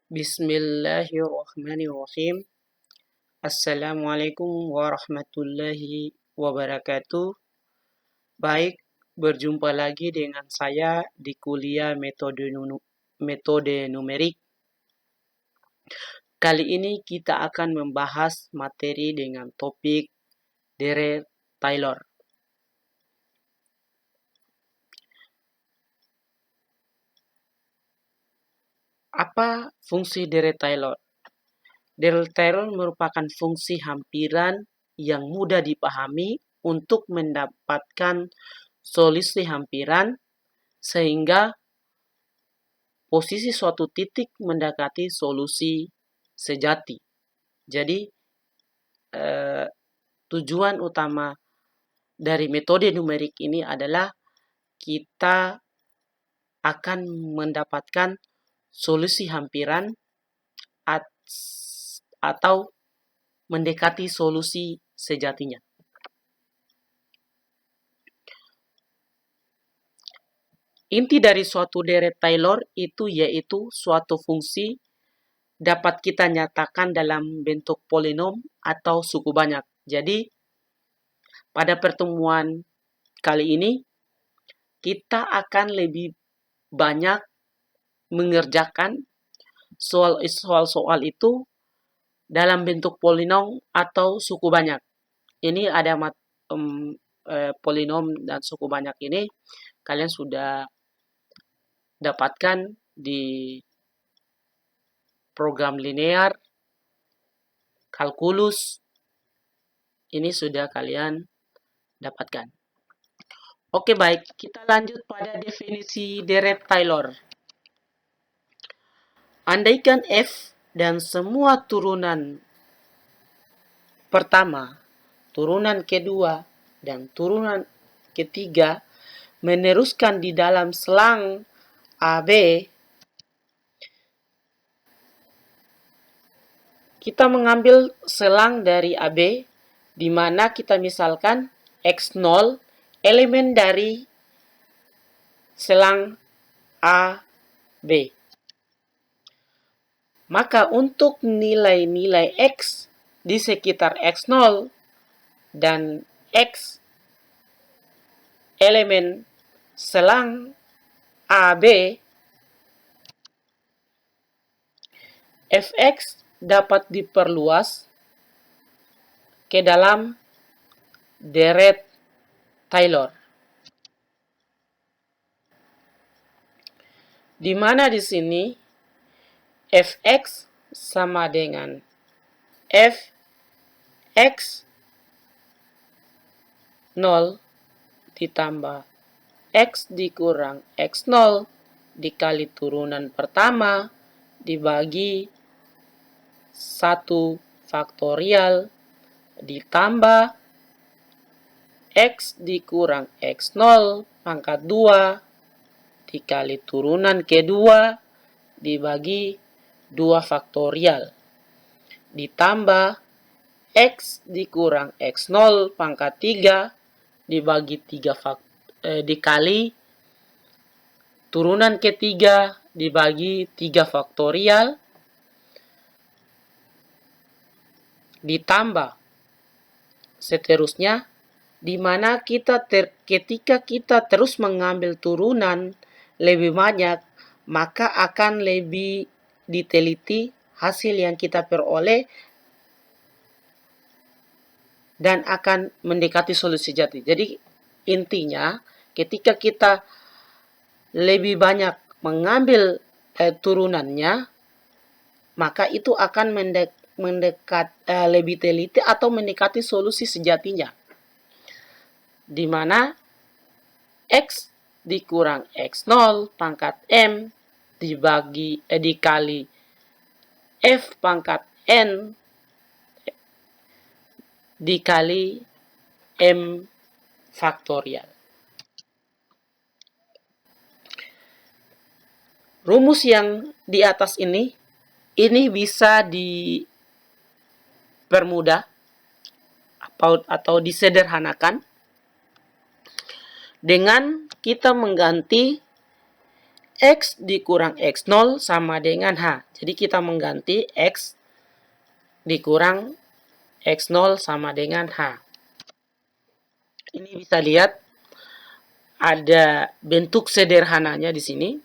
Bismillahirrahmanirrahim. Assalamualaikum warahmatullahi wabarakatuh. Baik, berjumpa lagi dengan saya di kuliah metode numerik. Kali ini kita akan membahas materi dengan topik deret Taylor. Apa fungsi deret Taylor? Deret Taylor merupakan fungsi hampiran yang mudah dipahami untuk mendapatkan solusi hampiran sehingga posisi suatu titik mendekati solusi sejati. Jadi tujuan utama dari metode numerik ini adalah kita akan mendapatkan solusi hampiran atau mendekati solusi sejatinya. Inti dari suatu deret Taylor itu yaitu suatu fungsi dapat kita nyatakan dalam bentuk polinom atau suku banyak. Jadi, pada pertemuan kali ini, kita akan lebih banyak mengerjakan soal-soal itu dalam bentuk polinom atau suku banyak. Ini ada polinom dan suku banyak ini kalian sudah dapatkan di program linear, kalkulus, ini sudah kalian dapatkan. Oke, baik, kita lanjut pada definisi deret Taylor. Andaikan F dan semua turunan pertama, turunan kedua, dan turunan ketiga meneruskan di dalam selang AB, kita mengambil selang dari AB, di mana kita misalkan X0 elemen dari selang AB. Maka untuk nilai-nilai X di sekitar X0 dan X elemen selang AB, Fx dapat diperluas ke dalam deret Taylor. Di mana di sini Fx sama dengan Fx 0 ditambah X dikurang X0 dikali turunan pertama dibagi 1 faktorial ditambah X dikurang X0 pangkat 2 dikali turunan kedua dibagi 2 faktorial ditambah X dikurang X0 pangkat 3 dibagi 3 dikali turunan ketiga dibagi 3 faktorial ditambah seterusnya, di mana ketika kita terus mengambil turunan lebih banyak, maka akan lebih diteliti hasil yang kita peroleh dan akan mendekati solusi jati. Jadi intinya ketika kita lebih banyak mengambil turunannya, maka itu akan lebih teliti atau mendekati solusi sejatinya, di mana X dikurang X0 pangkat M dikali F pangkat N dikali M faktorial. Rumus yang di atas ini bisa dipermudah atau disederhanakan dengan kita mengganti X dikurang X0 sama dengan H. Jadi kita mengganti X dikurang X0 sama dengan H. Ini bisa lihat ada bentuk sederhananya di sini,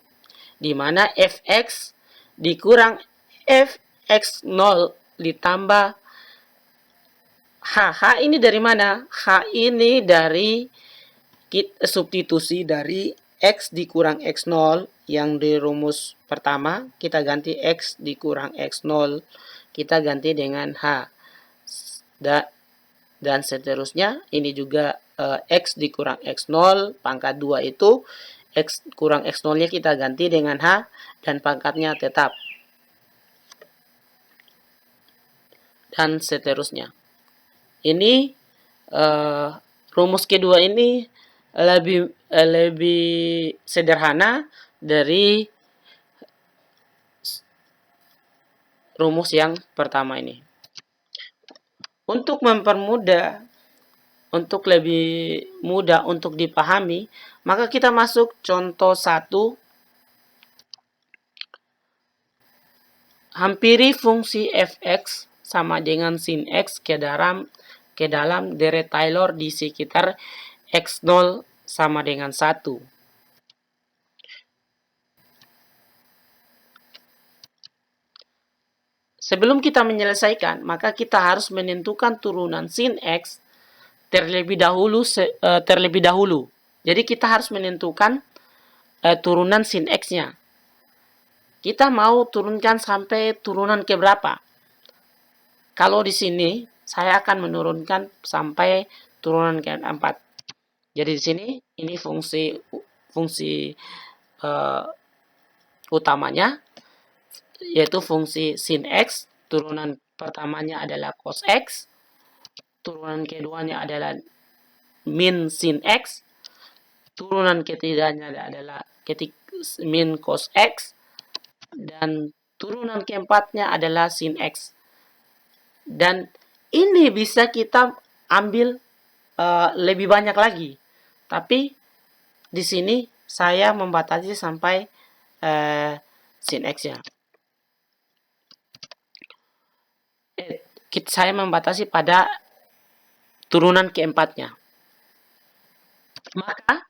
di mana Fx dikurang Fx0 ditambah H. H ini dari mana? H ini dari substitusi dari X dikurang X0 yang di rumus pertama, kita ganti X dikurang X0, kita ganti dengan H. Dan seterusnya, ini juga X dikurang X0, pangkat 2 itu, X kurang X0-nya kita ganti dengan H, dan pangkatnya tetap. Dan seterusnya. Ini rumus kedua ini lebih sederhana dari rumus yang pertama ini. Untuk mempermudah, untuk lebih mudah untuk dipahami, maka kita masuk contoh 1. Hampiri fungsi fx sama dengan sin x ke dalam deret Taylor di sekitar x0 sama dengan 1. Sebelum kita menyelesaikan, maka kita harus menentukan turunan sin x terlebih dahulu. Jadi kita harus menentukan turunan sin x-nya. Kita mau turunkan sampai turunan ke berapa? Kalau di sini saya akan menurunkan sampai turunan ke 4. Jadi di sini ini fungsi utamanya, yaitu fungsi sin x. Turunan pertamanya adalah cos x, turunan keduanya adalah min sin x, turunan ketiganya adalah min cos x, dan turunan keempatnya adalah sin x. Dan ini bisa kita ambil lebih banyak lagi, tapi di sini saya membatasi sampai sin x-nya. Saya membatasi pada turunan keempatnya. Maka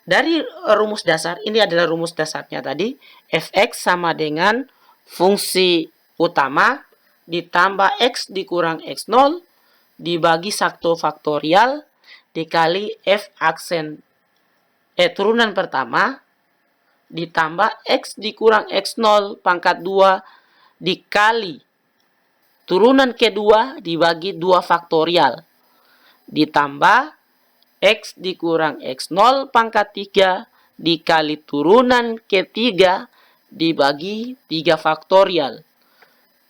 dari rumus dasar, ini adalah rumus dasarnya tadi, fx sama dengan fungsi utama ditambah x dikurang x0 dibagi 1 faktorial dikali f aksen turunan pertama ditambah x dikurang x0 pangkat 2 dikali turunan kedua dibagi 2 faktorial ditambah x dikurang x0 pangkat 3 dikali turunan ketiga dibagi 3 faktorial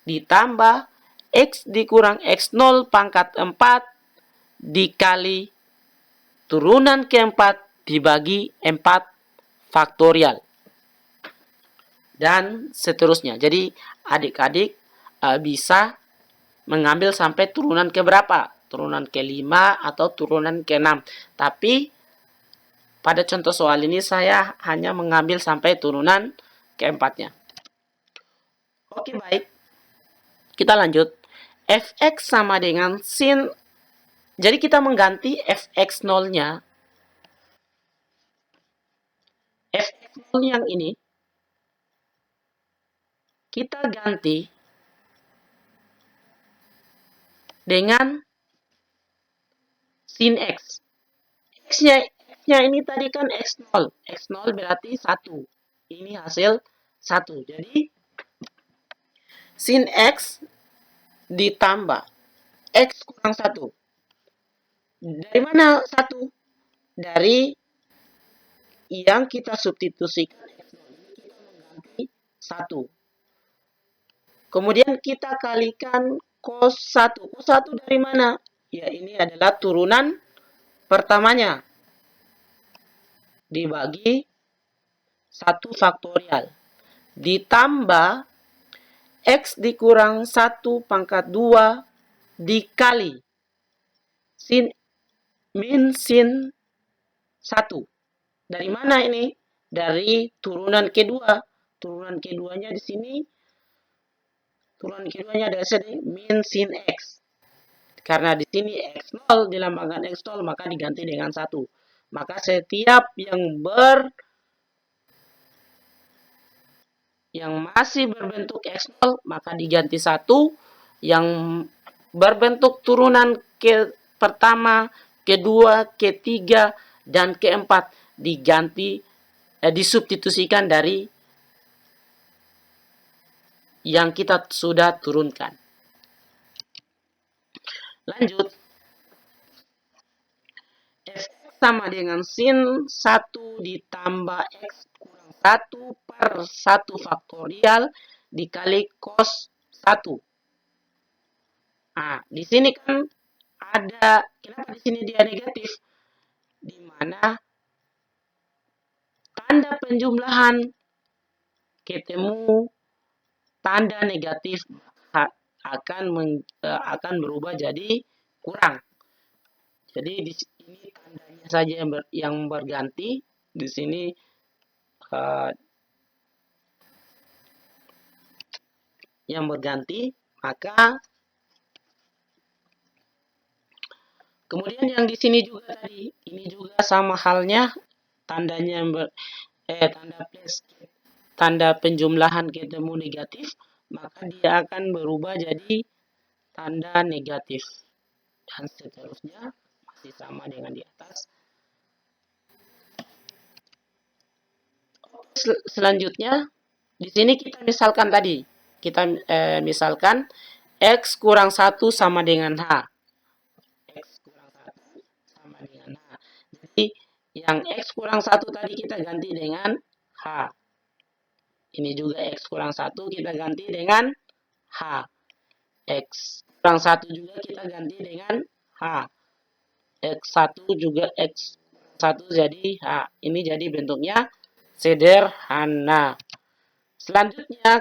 ditambah x dikurang x0 pangkat 4 dikali turunan keempat dibagi 4 faktorial. Dan seterusnya. Jadi adik-adik bisa mengambil sampai turunan ke berapa? Turunan ke-5 atau turunan ke-6. Tapi pada contoh soal ini saya hanya mengambil sampai turunan ke-4-nya. Oke, baik. Kita lanjut. Fx sama dengan sin. Jadi kita mengganti Fx0-nya. Fx0 yang ini kita ganti dengan sin x. X-nya ini tadi kan x0. X0 berarti 1. Ini hasil 1. Jadi sin x ditambah x kurang 1. Dari mana 1? Dari yang kita substitusikan x0. Kita mengganti 1. Kemudian kita kalikan cos 1. Cos 1 dari mana? Ya, ini adalah turunan pertamanya. Dibagi 1 faktorial. Ditambah x dikurang 1 pangkat 2 dikali min sin 1. Dari mana ini? dari turunan kedua. Turunan keduanya di sini, turunan keduanya adalah min sin X. Karena di sini X0 dilambangkan X0, maka diganti dengan 1. Maka setiap yang masih berbentuk X0, maka diganti 1. Yang berbentuk turunan pertama, kedua, ketiga, dan keempat diganti, disubstitusikan dari yang kita sudah turunkan. Lanjut. F sama dengan sin 1 ditambah X kurang 1 per 1 faktorial dikali cos 1. Nah, di sini kan ada, kenapa di sini dia negatif? Di mana tanda penjumlahan ketemu tanda negatif akan berubah jadi kurang. Jadi di sini tandanya saja yang berganti. Di sini yang berganti, maka kemudian yang di sini juga tadi, ini juga sama halnya tandanya tanda plus, tanda penjumlahan ketemu negatif, maka dia akan berubah jadi tanda negatif. Dan seterusnya masih sama dengan di atas. Selanjutnya, di sini kita misalkan tadi, kita misalkan X kurang 1 sama dengan H. X kurang 1 sama dengan H. Jadi, yang X kurang 1 tadi kita ganti dengan H. Ini juga X kurang 1 kita ganti dengan H. X kurang 1 juga kita ganti dengan H. X1 juga X1 jadi H. Ini jadi bentuknya sederhana. Selanjutnya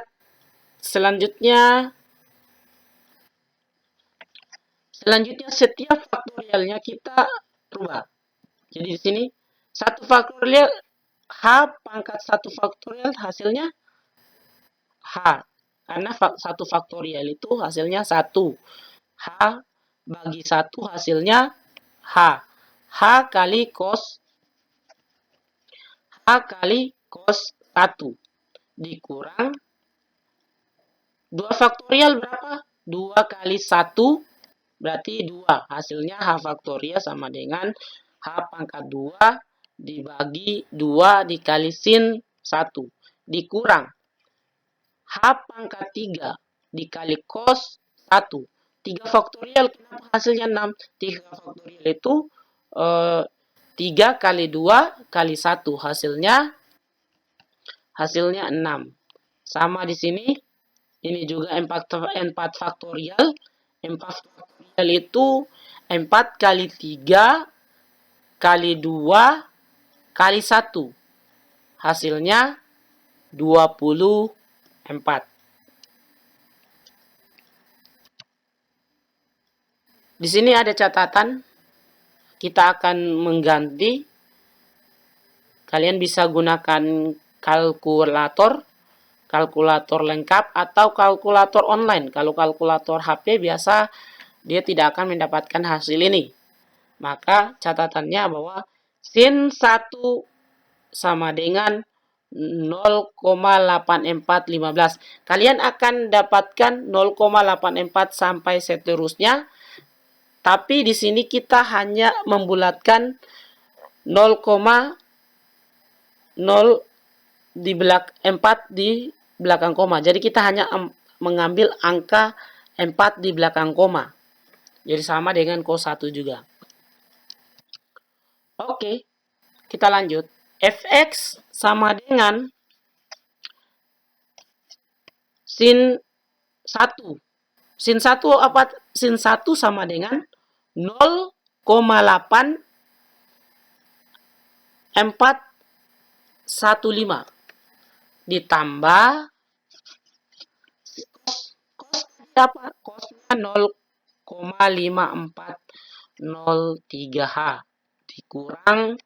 setiap faktorialnya kita rubah. Jadi di sini 1 faktorial H pangkat 1 faktorial hasilnya H. Karena 1 faktorial itu hasilnya 1. H bagi 1 hasilnya H. H kali cos 1 dikurang 2 faktorial berapa? 2 kali 1 berarti 2. Hasilnya H faktorial sama dengan H pangkat 2 dibagi 2 dikali sin 1. Dikurang H pangkat 3 dikali cos 1. 3 faktorial, kenapa hasilnya 6? 3 faktorial itu 3 kali 2 kali 1. Hasilnya 6. Sama di sini. Ini juga 4 faktorial. 4 faktorial itu 4 kali 3 kali 2 kali 1. Hasilnya 24. Di sini ada catatan. Kita akan mengganti. Kalian bisa gunakan kalkulator lengkap atau kalkulator online. Kalau kalkulator HP biasa dia tidak akan mendapatkan hasil ini. Maka catatannya bahwa sin 1 sama dengan 0,8415. Kalian akan dapatkan 0,84 sampai seterusnya. Tapi di sini kita hanya membulatkan 0,0 di belakang 4 di belakang koma. Jadi kita hanya mengambil angka 4 di belakang koma. Jadi sama dengan cos 1 juga. Oke, kita lanjut. Fx sama dengan sin 1. Sin 1 apa? Sin 1 sama dengan 0,8415 ditambah cos apa? Cosnya 0,5403H dikurang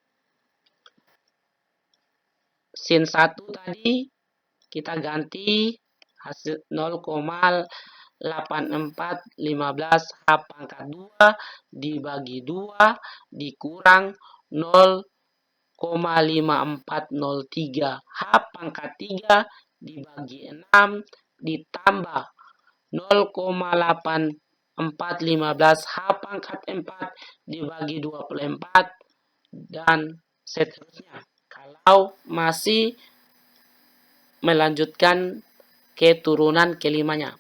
sin 1 tadi kita ganti hasil 0,8415 H pangkat 2 dibagi 2 dikurang 0,5403 H pangkat 3 dibagi 6 ditambah 0,8415 H pangkat 4 dibagi 24 dan seterusnya. Kalau masih melanjutkan ke turunan kelimanya.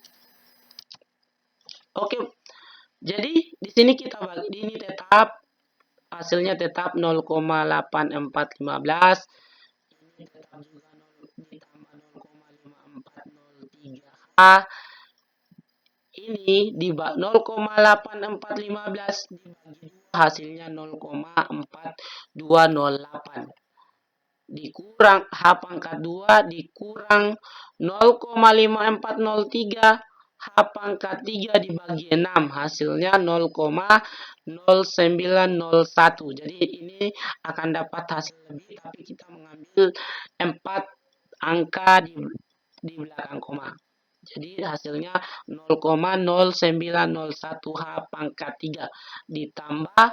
Oke, jadi di sini kita bagi, ini tetap hasilnya tetap 0,8415. Ini tetap juga 0 ditambah 0,5403 H. Ini di 0,8415 dibagi 2 hasilnya 0,4208. Dikurang H pangkat 2 dikurang 0,5403 H pangkat 3 dibagi 6 hasilnya 0,0901. Jadi ini akan dapat hasil lebih tapi kita mengambil 4 angka di belakang koma. Jadi hasilnya 0,0901 H pangkat 3 ditambah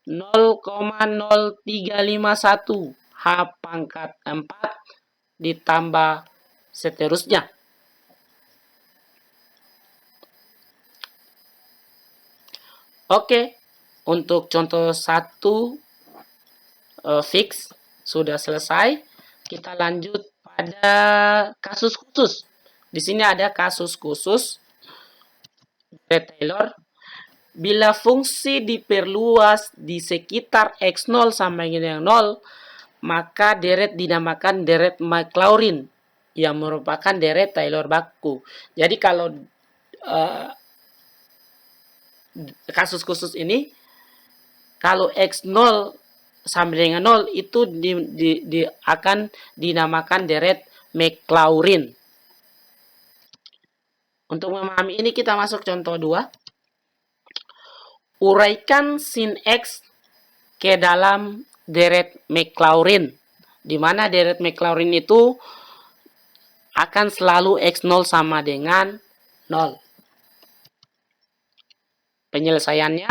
0,0351 H pangkat 4 ditambah seterusnya. Oke, untuk contoh 1 fix sudah selesai. Kita lanjut pada kasus khusus. Di sini ada kasus khusus Taylor. Bila fungsi diperluas di sekitar X0 sampai dengan 0, maka deret dinamakan deret Maclaurin yang merupakan deret Taylor baku. Jadi kalau kasus khusus ini, kalau X0 sampai dengan 0 itu akan dinamakan deret Maclaurin. Untuk memahami ini kita masuk contoh 2. Uraikan sin X ke dalam deret Maclaurin, di mana deret Maclaurin itu akan selalu X0 sama dengan 0. Penyelesaiannya,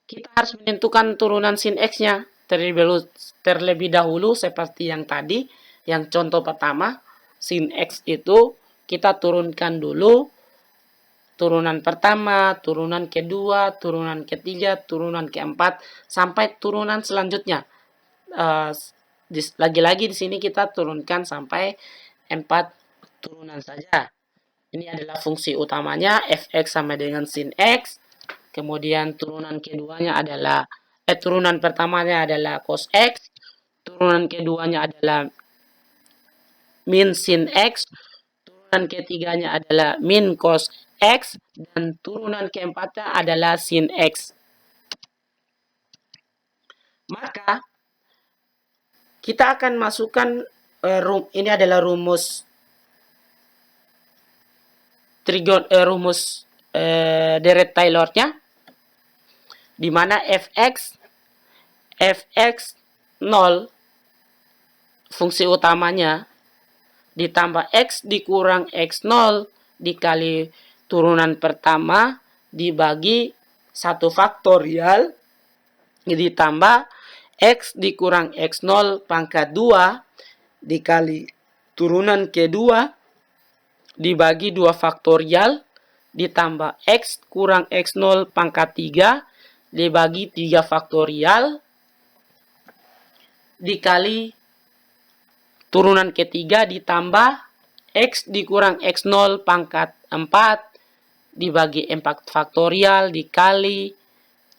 kita harus menentukan turunan sin X-nya terlebih dahulu seperti yang tadi, yang contoh pertama, sin X itu kita turunkan dulu turunan pertama, turunan kedua, turunan ketiga, turunan keempat, sampai turunan selanjutnya. Lagi-lagi di sini kita turunkan sampai 4 turunan saja. Ini adalah fungsi utamanya, fx sama dengan sin x. Kemudian turunan keduanya adalah, turunan pertamanya adalah cos x. Turunan keduanya adalah min sin x. Turunan ketiganya adalah min cos X, dan turunan keempatnya adalah sin X. Maka kita akan masukkan ini adalah rumus rumus deret Taylor-nya, di mana fx 0 fungsi utamanya ditambah x dikurang x0 dikali turunan pertama dibagi 1 faktorial ditambah x dikurang x0 pangkat 2 dikali turunan kedua dibagi 2 faktorial ditambah x kurang x0 pangkat 3 dibagi 3 faktorial dikali turunan ketiga ditambah x dikurang x0 pangkat 4 dibagi 4 faktorial dikali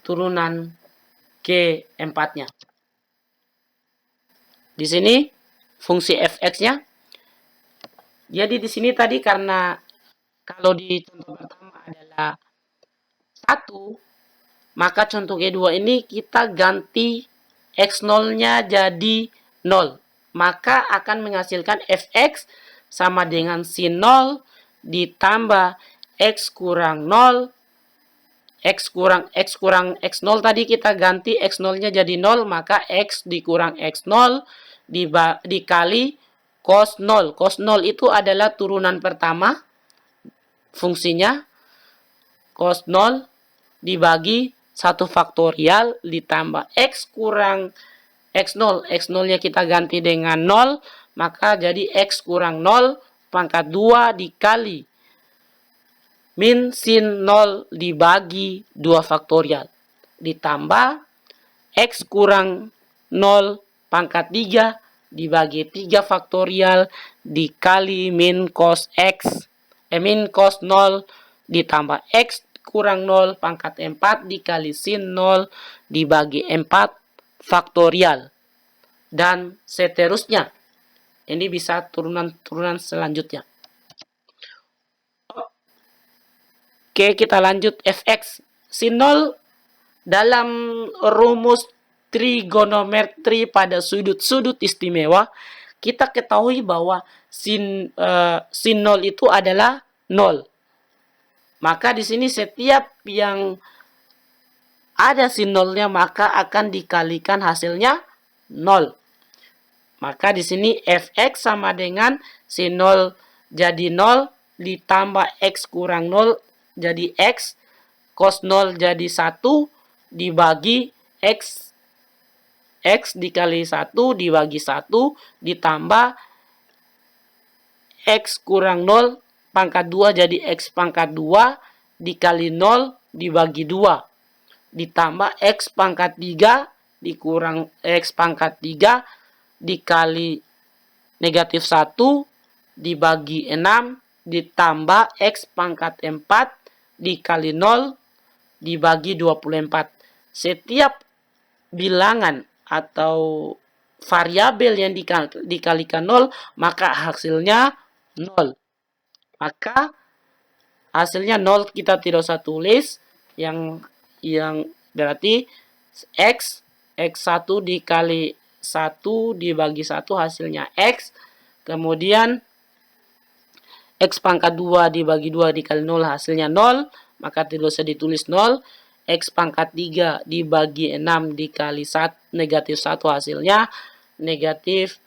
turunan keempatnya. Di sini fungsi fx-nya. Jadi di sini tadi karena kalau di contoh pertama adalah 1, maka contoh kedua ini kita ganti x0-nya jadi 0. Maka akan menghasilkan fx sama dengan sin 0 ditambah x kurang 0, x kurang x0 tadi kita ganti x0-nya jadi 0, maka x dikurang x0 dikali cos 0. Cos 0 itu adalah turunan pertama fungsinya. Cos 0 dibagi 1 faktorial ditambah X kurang X0. X0-nya kita ganti dengan 0, maka jadi X kurang 0 pangkat 2 dikali min sin 0 dibagi 2 faktorial. Ditambah X kurang 0 pangkat 3 dibagi 3 faktorial dikali min cos X. Min cos 0 ditambah X kurang 0 pangkat 4 dikali sin 0 dibagi 4 faktorial. Dan seterusnya. Ini bisa turunan-turunan selanjutnya. Oke, kita lanjut fx. Sin 0 dalam rumus trigonometri pada sudut-sudut istimewa, kita ketahui bahwa sin 0 itu adalah 0. Maka di sini setiap yang ada sin 0-nya maka akan dikalikan hasilnya 0. Maka di sini fx sama dengan sin 0 jadi 0 ditambah x kurang 0 jadi x, cos 0 jadi 1 dibagi x dikali 1 dibagi 1 ditambah x kurang 0 pangkat 2 jadi x pangkat 2 dikali 0 dibagi 2 ditambah x pangkat 3 dikurang x pangkat 3 dikali negatif 1 dibagi 6 ditambah x pangkat 4 dikali 0 dibagi 24. Setiap bilangan atau variabel yang dikalikan 0 maka hasilnya 0. Maka hasilnya 0 kita tidak usah tulis, yang berarti x1 dikali 1 dibagi 1 hasilnya x, kemudian x pangkat 2 dibagi 2 dikali 0 hasilnya 0, maka tidak usah ditulis 0. X pangkat 3 dibagi 6 dikali negatif 1 hasilnya negatif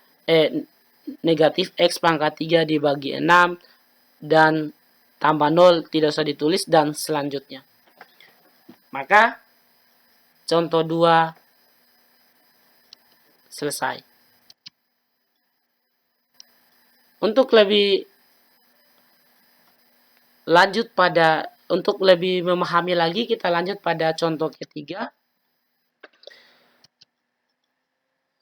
x pangkat 3 dibagi 6 dan tambah 0 tidak usah ditulis dan selanjutnya. Maka contoh 2 selesai. Untuk lebih lanjut untuk lebih memahami lagi, kita lanjut pada contoh ketiga.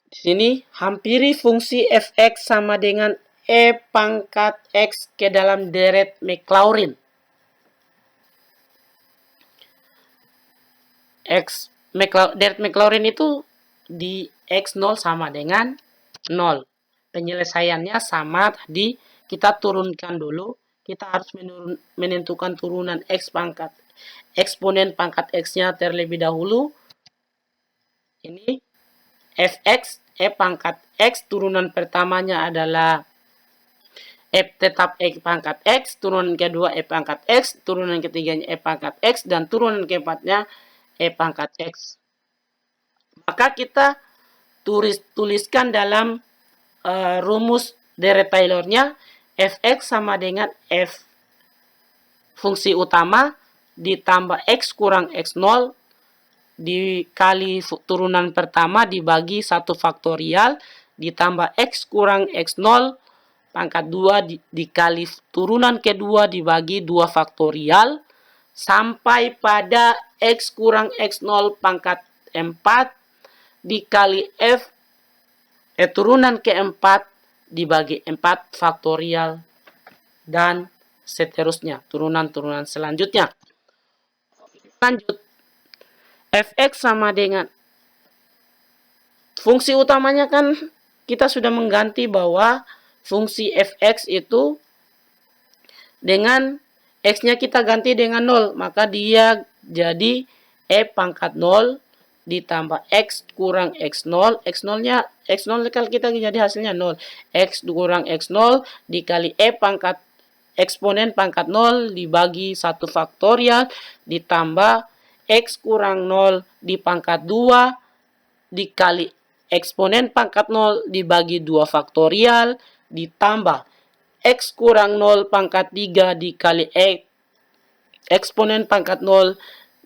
Di sini, hampiri fungsi fx sama dengan e pangkat x ke dalam deret Maclaurin. Deret Maclaurin itu di x0 sama dengan 0. Penyelesaiannya sama tadi, kita turunkan dulu. Kita harus menentukan turunan eksponen pangkat x-nya terlebih dahulu. Ini fx, e pangkat x, turunan pertamanya adalah f tetap e pangkat x, turunan kedua e pangkat x, turunan ketiganya e pangkat x, dan turunan keempatnya e pangkat x. Maka kita tuliskan dalam rumus deret Taylornya, fx sama dengan f fungsi utama ditambah x kurang x0 dikali turunan pertama dibagi 1 faktorial ditambah x kurang x0 pangkat 2 dikali turunan kedua dibagi 2 faktorial sampai pada x kurang x0 pangkat 4 dikali f turunan keempat dibagi 4 faktorial dan seterusnya, turunan-turunan selanjutnya. Lanjut, fx sama dengan fungsi utamanya kan kita sudah mengganti bahwa fungsi fx itu dengan x-nya kita ganti dengan 0, maka dia jadi e pangkat 0 ditambah x kurang x0, x0 kalau kita jadi hasilnya 0, x kurang x0 dikali e pangkat eksponen pangkat 0 dibagi 1 faktorial ditambah x kurang 0 di pangkat 2 dikali eksponen pangkat 0 dibagi 2 faktorial ditambah X kurang 0 pangkat 3 dikali eksponen pangkat 0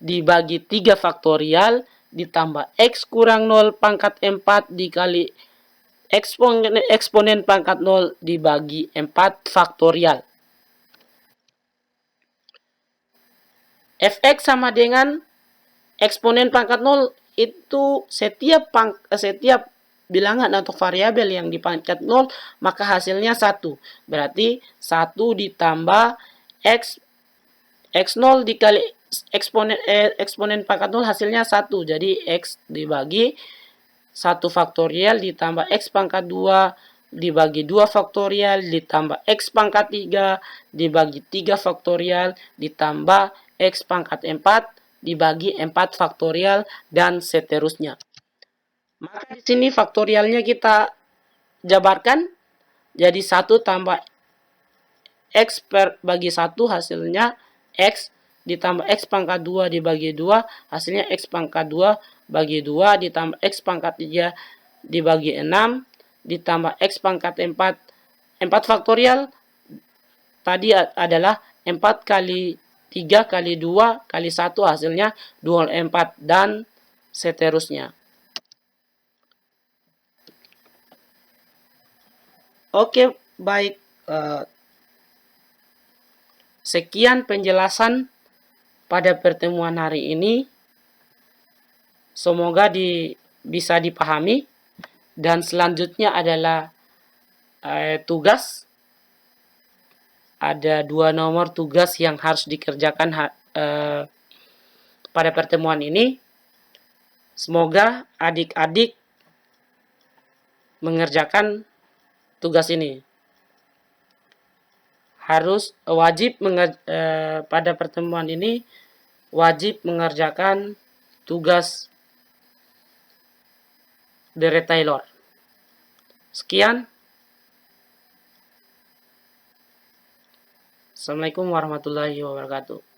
dibagi 3 faktorial ditambah X kurang 0 pangkat 4 dikali eksponen pangkat 0 dibagi 4 faktorial. Fx sama dengan eksponen pangkat 0 itu setiap bilangan atau variabel yang di pangkat 0 maka hasilnya 1. Berarti 1 ditambah x0 dikali eksponen pangkat 0 hasilnya 1. Jadi x dibagi 1 faktorial ditambah x pangkat 2 dibagi 2 faktorial ditambah x pangkat 3 dibagi 3 faktorial ditambah X pangkat 4 dibagi 4 faktorial dan seterusnya. Maka di sini faktorialnya kita jabarkan jadi 1 tambah X bagi 1 hasilnya X ditambah X pangkat 2 dibagi 2 hasilnya X pangkat 2 bagi 2 ditambah X pangkat 3 dibagi 6 ditambah X pangkat 4 faktorial tadi adalah 4 kali 3 kali 2 kali 1 hasilnya 24 dan seterusnya. Oke, baik. Sekian penjelasan pada pertemuan hari ini. Semoga bisa dipahami. Dan selanjutnya adalah tugas. Ada 2 nomor tugas yang harus dikerjakan pada pertemuan ini. Semoga adik-adik mengerjakan tugas ini. Pada pertemuan ini wajib mengerjakan tugas dari Taylor. Sekian. Assalamualaikum warahmatullahi wabarakatuh.